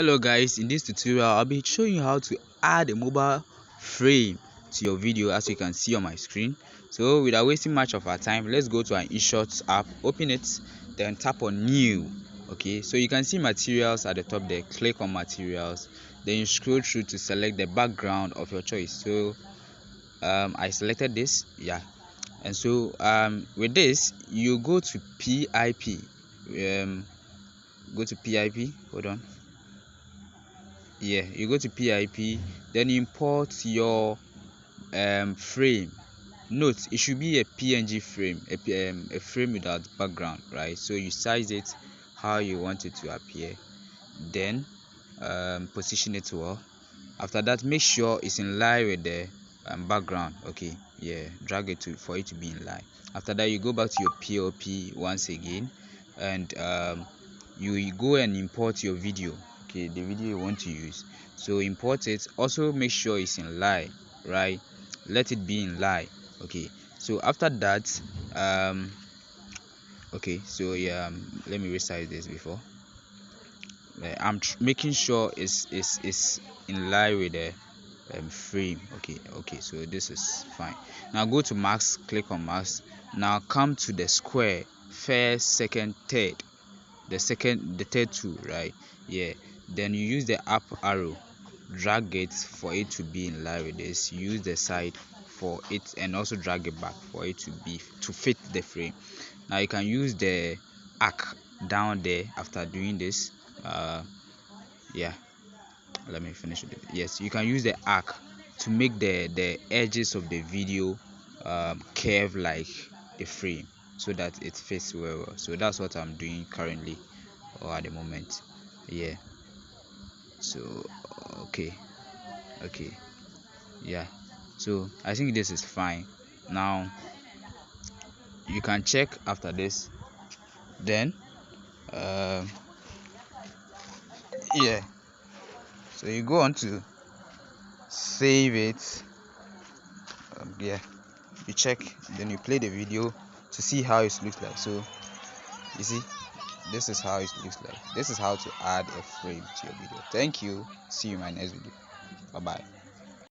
Hello guys, in this tutorial I'll be showing you how to add a mobile frame to your video, as you can see on my screen. So without wasting much of our time, let's go to our Inshort app, open it, then tap on new. Okay, so you can see materials at the top there. Click on materials, then you scroll through to select the background of your choice. So I selected this, yeah. And so with this you go to PIP, hold on. Yeah, you go to PIP, then import your frame. Note, it should be a PNG frame, a frame without background, right? So you size it how you want it to appear, then position it well. After that, make sure it's in line with the background. Okay, yeah, drag it to for it to be in line. After that, you go back to your POP once again, and you go and import your video. Okay, the video you want to use, so import it. Also make sure it's in line, right? Let it be in line. Okay, so after that, okay, so yeah, let me resize this before. I'm making sure it's in line with the frame. Okay, so this is fine. Now go to mask, click on mask. Now come to the square, first, second, third, the third two, right? Yeah, then you use the up arrow, drag it for it to be in line with this. Use the side for it, and also drag it back for it to fit the frame. Now you can use the arc down there after doing this. Yeah, let me finish with it. Yes, you can use the arc to make the edges of the video curve like a frame, so that it fits well. So that's what I'm doing currently, or at the moment. Yeah, so okay, okay, yeah, so I think this is fine. Now you can check after this, then yeah, so you go on to save it. Yeah, you check, then you play the video to see how it looks like. So you see, this is how it looks like. This is how to add a frame to your video. Thank you, see you in my next video. Bye bye.